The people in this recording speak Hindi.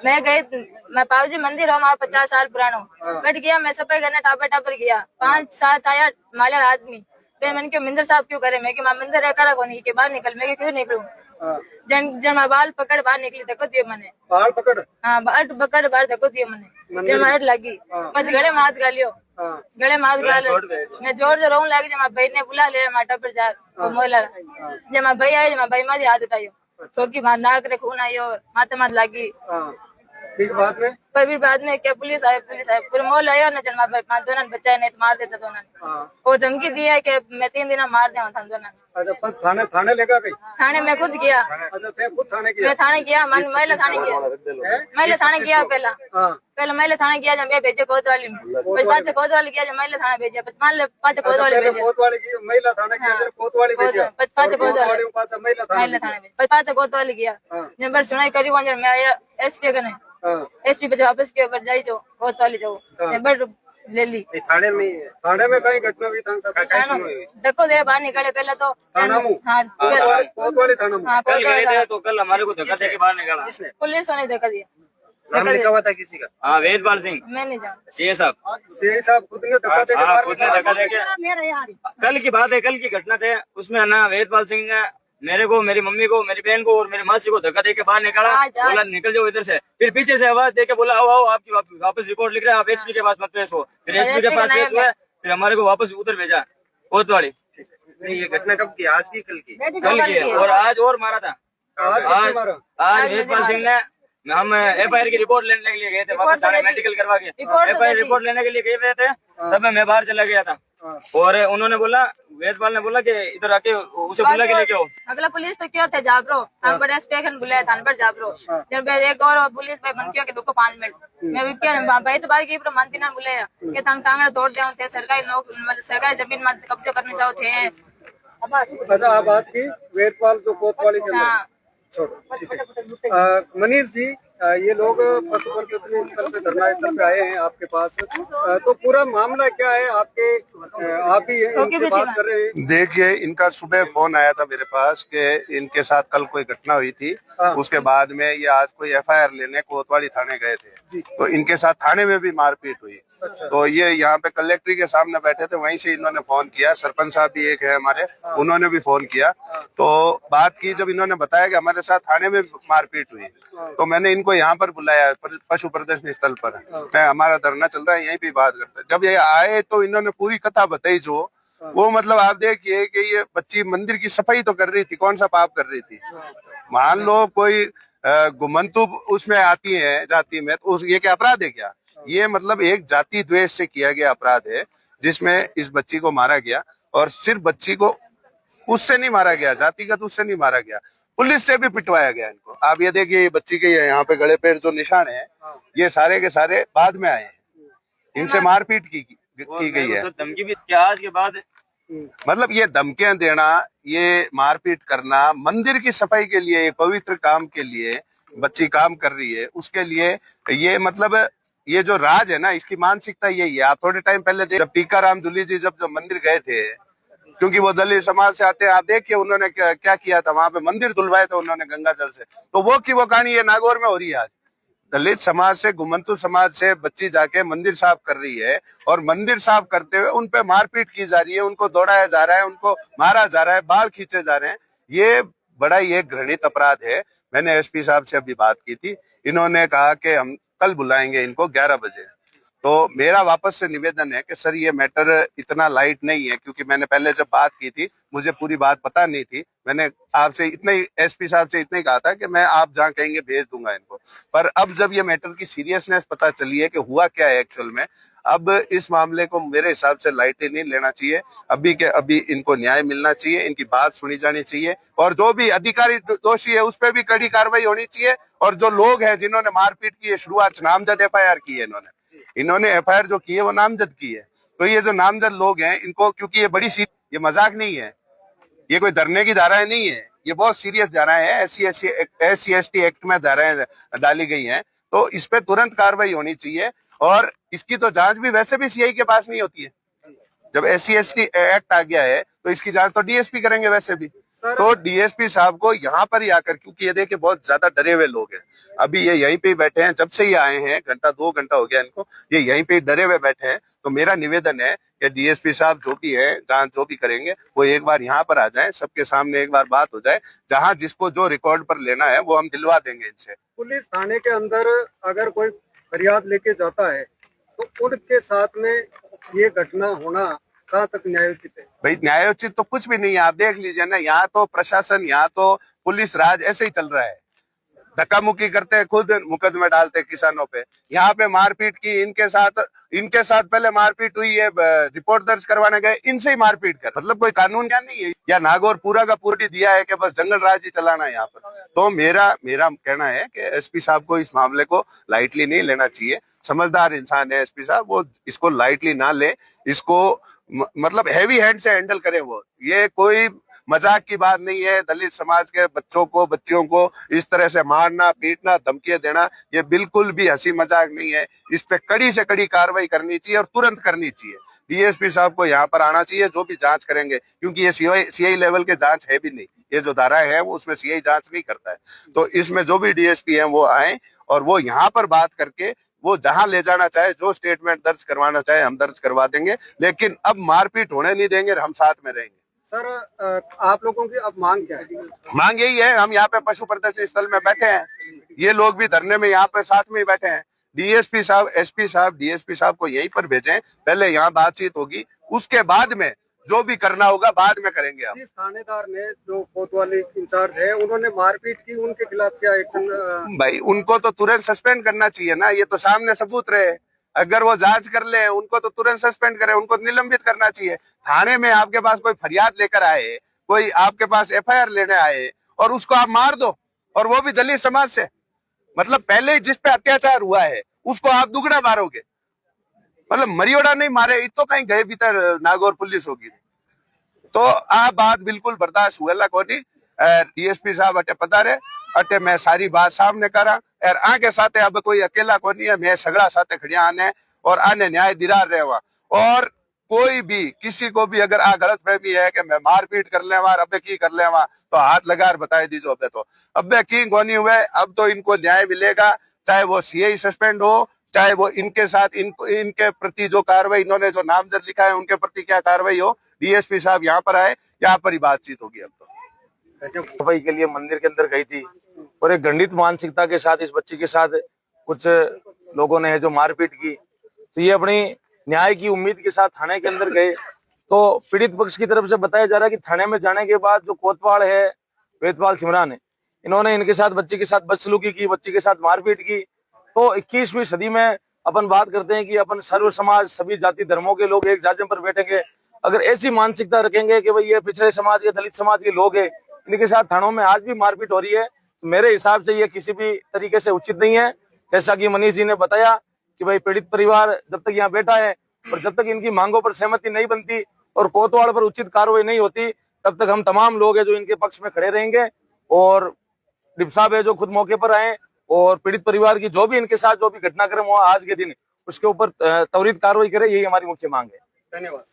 मैं गई, मैं पावजी मंदिर हूँ, 50 साल पुरानो बैठ गया। मैं सफाई करने टापर गया, 5-7 आया मालिक आदमी। फिर मैंने क्यों मिंदर साहब क्यों करे, मैं कि मंदिर है करा कोनी के बाहर निकल, मैं क्यों निकलूं। जन मैं बाल पकड़ बाहर निकली, देखो दिए मैंने बाल पकड़, हाँ बाल पकड़ बाहर देखो दिए मैंने। जब मार लगी बस गले में हाथ गालियो, गले में हाथ गाल मैं जोर जोर रोने लगी। जब मैं भाई ने बुला ले माटा पर जा मोला, जब मैं भाई आए, मैं भाई मारी हाथ उठायो, चौकी मार नाक रे खून आयो, माथे माथ लगी। फिर बाद में क्या पुलिस आए पूरे मोल आयो ना, जन मैं दोनों बचाए, नहीं तो मार देता दोनों। और धमकी दी है कि मैं 3 दिन मार दूंगा हम दोनों। अच्छा, थाने लेगा गई? थाने में खुद गया। अच्छा, ते खुद थाने गया? मैं थाने गया, महिला थाने गया, महिला थाने गया पहले महिला थाने गया। जब मैं भेजे कोतवाली में, पाँच कोतवाली गया, जब महिला थाने भेजा, पाँच कोतवाली भेजे, महिला थाने गया, कोतवाली भेजा, पाँच कोतवाली गया। जब बार सुनाई करी वहाँ मैं आया एसपी कने, एसपी पे वापस के ऊपर जाई जो कोतवाली जाओ नंबर ले ली। थाने में कहीं घटना हुई था? देखो दे बाहर निकले पहले तो थाना मुंह, हाँ कोतवाली थाना मुंह। कल गए थे तो कल हमारे को धक्का देके बाहर निकाला किसने? पुलिस ने धक्का दिया। नाम लिखा हुआ था किसी का? हाँ वेदपाल सिंह। मैं नहीं जानता। सीए साहब खुद ने धक्का देके बाहर निकाला। कल की बात है, कल की घटना थे। उसमें ना वेदपाल सिंह ने मेरे को, मेरी मम्मी को, मेरी बहन को और मेरी मासी को धक्का देके बाहर निकाला। बोला निकल जाओ इधर से। फिर पीछे से आवाज देके बोला आओ आओ आपकी वापस रिपोर्ट लिख रहे हैं, आप एसपी के पास मत पेश हो। फिर एसपी के पास पेश हुए, फिर हमारे को वापस उधर भेजा कोतवाली। ये घटना कब की? आज की कल की? कल की। और आज और मारा था। आज वेदपाल सिंह ने, हम एफआईआर की रिपोर्ट लेने के लिए गए थे, वापस थाने मेडिकल करवा के एफआईआर रिपोर्ट लेने के लिए गए हुए थे। तब मैं बाहर चला गया था और उन्होंने बोला, वेदपाल ने बोला कि इधर आके उसे बुला के लेके आओ। अगला पुलिस तो क्या थे जाबरो, हम बड़े एसपी बुलाया थाने पर जाबरो। जब एक और पुलिस भाई मन के रुको 5 मिनट, मैं क्या भाई तो बात की मानती ना बुलाया कि तंग टांगड़ तोड़ दे थे, सरकारी मतलब सरकारी जमीन में कब्जा करने चाहते हैं। अच्छा, आप बात की वेदपाल जो कोतवाली के अंदर छोड़ो। मनीष जी, ये लोग पशु प्रदर्शनी स्थल पे, धरना स्थल पे आए हैं आपके पास, तो पूरा मामला क्या है? आप ही इनसे बात कर रहे हैं। देखिए, इनका सुबह फोन आया था मेरे पास कि इनके साथ कल कोई घटना हुई थी। उसके बाद में ये आज कोई एफआईआर लेने कोतवाली थाने गए थे, तो इनके साथ थाने में भी मारपीट हुई। तो ये यहाँ पे कलेक्ट्री के सामने बैठे थे, वहीं से इन्होंने फोन किया। सरपंच साहब भी एक है हमारे, उन्होंने भी फोन किया। तो बात की, जब इन्होंने बताया कि हमारे साथ थाने में मारपीट हुई, तो मैंने इनको यहाँ पर बुलाया पशु प्रदर्शनी स्थल पर। मैं हमारा धरना चल रहा है, यहीं पे बात करते। जब ये आए तो इन्होंने पूरी कथा बताई जो वो, मतलब आप देखिए कि ये बच्ची मंदिर की सफाई तो कर रही थी, कौन सा पाप कर रही थी? मान लो कोई घुमंतु उसमें आती है जाति में, तो ये क्या अपराध है क्या? ये मतलब एक जाति द्वेष से किया गया अपराध है, जिसमें इस बच्ची को मारा गया। और सिर्फ बच्ची को उससे नहीं मारा गया, जातिगत उससे नहीं मारा गया, पुलिस से भी पिटवाया गया इनको। आप ये देखिए, ये बच्ची के यहाँ पे गले पे जो निशान है, ये सारे के सारे बाद में आए हैं। इनसे मारपीट की गई है। धमकी भी क्या आज के बाद? मतलब ये धमकियां देना, ये मारपीट करना, मंदिर की सफाई के लिए, पवित्र काम के लिए बच्ची काम कर रही है, उसके लिए ये मतलब ये जो राज है ना, इसकी मानसिकता यही है। आप थोड़े टाइम पहले जब टीकाराम जूली जी जब मंदिर गए थे, क्योंकि वो दलित समाज से आते हैं, आप देखिए उन्होंने क्या किया था, वहां पे मंदिर धुलवाए थे उन्होंने गंगा जल से। तो वो की वो कहानी ये नागौर में हो रही है। आज दलित समाज से, घुमंतु समाज से बच्ची जाके मंदिर साफ कर रही है, और मंदिर साफ करते हुए उन पे मारपीट की जा रही है, उनको दौड़ाया जा रहा है, उनको मारा जा रहा है, बाल खींचे जा रहे हैं। ये बड़ा ही एक घृणित अपराध है। मैंने एसपी साहब से अभी बात की थी, इन्होंने कहा कि हम कल बुलाएंगे इनको 11 बजे। तो मेरा वापस से निवेदन है कि सर, ये मैटर इतना लाइट नहीं है, क्योंकि मैंने पहले जब बात की थी मुझे पूरी बात पता नहीं थी। मैंने आपसे इतना ही, एसपी साहब से इतना ही कहा था कि मैं आप जहाँ कहेंगे भेज दूंगा इनको। पर अब जब ये मैटर की सीरियसनेस पता चली है कि हुआ क्या है एक्चुअल में, अब इस मामले को मेरे हिसाब से लाइटली नहीं लेना चाहिए। अभी के अभी इनको न्याय मिलना चाहिए, इनकी बात सुनी जानी चाहिए, और जो भी अधिकारी दोषी है उस पर भी कड़ी कार्रवाई होनी चाहिए। और जो लोग हैं जिन्होंने मारपीट की है, शुरुआत नामजद एफआईआर की है, इन्होंने एफआईआर जो की है वो नामजद की है। तो ये जो नामजद लोग हैं इनको, क्योंकि ये बड़ी ये मजाक नहीं है, ये कोई धरने की धाराएं नहीं है, ये बहुत सीरियस धाराएं हैं। SC ST एक्ट में धाराएं डाली गई हैं, तो इस पे तुरंत कार्रवाई होनी चाहिए। और इसकी तो जांच भी वैसे भी सीआई के पास नहीं होती है। जब SC ST एक्ट आ गया है तो इसकी जांच तो डीएसपी करेंगे वैसे भी। तो डीएसपी साहब को यहाँ पर ही आकर, क्योंकि ये देखिए बहुत ज्यादा डरे हुए लोग हैं, अभी ये यहीं पे ही बैठे हैं, जब से ये आए हैं घंटा 2 घंटा हो गया इनको, ये यहीं पे ही डरे हुए बैठे हैं। तो मेरा निवेदन है कि डीएसपी साहब जो भी है, जांच जो भी करेंगे, वो एक बार यहाँ पर आ जाएं, सबके सामने एक बार बात हो जाए, जहाँ जिसको जो रिकॉर्ड पर लेना है वो हम दिलवा देंगे इनसे। पुलिस थाने के अंदर अगर कोई फरियाद लेके जाता है तो उनके साथ में ये घटना होना कहाँ तक न्यायोचित है? भाई न्यायोचित तो कुछ भी नहीं है, आप देख लीजिए ना, यहाँ तो प्रशासन, यहाँ तो पुलिस राज ऐसे ही चल रहा है, धक्का मुक्की करते हैं, खुद मुकदमे डालते हैं किसानों पे। यहाँ पे मारपीट की, इनके साथ पहले मारपीट हुई है, रिपोर्ट दर्ज करवाने गए, इनसे ही मारपीट कर, मतलब कोई कानून क्या नहीं है, या नागौर पूरा का पूरी दिया है कि बस जंगल राज ही चलाना है यहाँ पर। तो मेरा कहना है कि एसपी साहब को इस मामले को लाइटली नहीं लेना चाहिए, समझदार इंसान है एसपी साहब, वो इसको लाइटली ना ले, इसको मतलब हैवी हैंड से हैंडल करे। वो ये कोई मजाक की बात नहीं है, दलित समाज के बच्चों को, बच्चियों को इस तरह से मारना, पीटना, धमकियां देना, ये बिल्कुल भी हंसी मजाक नहीं है। इस पे कड़ी से कड़ी कार्रवाई करनी चाहिए और तुरंत करनी चाहिए। डीएसपी साहब को यहाँ पर आना चाहिए, जो भी जांच करेंगे, क्योंकि ये सीआई लेवल के जांच है भी नहीं, ये जो धाराएं है वो उसमें सीआई जांच नहीं करता है। तो इसमें जो भी डीएसपी है वो आए और वो यहाँ पर बात करके वो जहां ले जाना चाहे, जो स्टेटमेंट दर्ज करवाना चाहे हम दर्ज करवा देंगे, लेकिन अब मारपीट होने नहीं देंगे, हम साथ में रहेंगे। सर आप लोगों की अब मांग क्या है? मांग यही है, हम यहाँ पे पशु प्रदर्शनी स्थल में बैठे हैं, ये लोग भी धरने में यहाँ पे साथ में ही बैठे हैं। डीएसपी साहब, एसपी साहब, डीएसपी साहब को यहीं पर भेजें, पहले यहाँ बातचीत होगी, उसके बाद में जो भी करना होगा बाद में करेंगे। आप जिस थानेदार ने, जो कोतवाली इंचार्ज है, उन्होंने मारपीट की, उनके खिलाफ क्या एक्शन? भाई उनको तो तुरंत सस्पेंड करना चाहिए ना, ये तो सामने सबूत रहे, अगर वो जांच कर ले उनको तो तुरंत सस्पेंड करें, उनको निलंबित करना चाहिए। थाने में आपके पास कोई फरियाद लेकर आए, कोई आपके पास एफआईआर लेने आए और उसको आप मार दो, और वो भी दलित समाज से, मतलब पहले ही जिस पे अत्याचार हुआ है उसको आप दुगना मारोगे, मतलब मरियोड़ा नहीं मारे तो कहीं गए भीतर नागौर पुलिस होगी। तो आ बात बिल्कुल बर्दाश्त हुआ कोनी। डीएसपी साहब अटे पधारे, अटे मैं सारी बात सामने करा और आगे साथे अब कोई अकेला को नहीं है, मैं सगड़ा साथे खड़िया आने और आने न्याय दिलार रहे। और कोई भी किसी को भी अगर आ गलत फहमी है कि मैं मारपीट कर ले वार अबे की कर ले वहां, तो हाथ लगा बता दीजो अबे तो अबे की कोनी हुए। अब तो इनको न्याय मिलेगा, चाहे वो सीआई सस्पेंड हो, चाहे वो इनके साथ इनके प्रति जो कार्रवाई, इन्होंने जो नामजद लिखा है उनके प्रति क्या कार्रवाई हो। डीएसपी साहब यहाँ पर आए, यहाँ पर ही बातचीत होगी। अब तो सफाई के लिए मंदिर के अंदर गई थी और एक घृणित मानसिकता के साथ इस बच्ची के साथ कुछ लोगों ने जो मारपीट की, तो ये अपनी न्याय की उम्मीद के साथ थाने के अंदर गए। तो पीड़ित पक्ष की तरफ से बताया जा रहा है कि थाने में जाने के बाद जो कोतवाल है, वेदपाल सिमरान है, इन्होंने इनके साथ, बच्ची के साथ बदसलूकी की, बच्ची के साथ मारपीट की। तो 21वीं सदी में अपन बात करते हैं कि अपन सर्व समाज, सभी जाति धर्मों के लोग एक जाति पर बैठेंगे। अगर ऐसी मानसिकता रखेंगे कि भाई ये पिछड़े समाज के, दलित समाज के लोग हैं, इनके साथ थानों में आज भी मारपीट हो रही है, तो मेरे हिसाब से ये किसी भी तरीके से उचित नहीं है। जैसा कि मनीष जी ने बताया कि भाई पीड़ित परिवार जब तक यहाँ बैठा है और जब तक इनकी मांगों पर सहमति नहीं बनती और कोतवाल पर उचित कार्रवाई नहीं होती, तब तक हम तमाम लोग हैं जो इनके पक्ष में खड़े रहेंगे। और डिप साहब है जो खुद मौके पर आए और पीड़ित परिवार की जो भी इनके साथ जो भी घटनाक्रम हुआ आज के दिन, उसके ऊपर त्वरित कार्रवाई करे, यही हमारी मुख्य मांग है। धन्यवाद।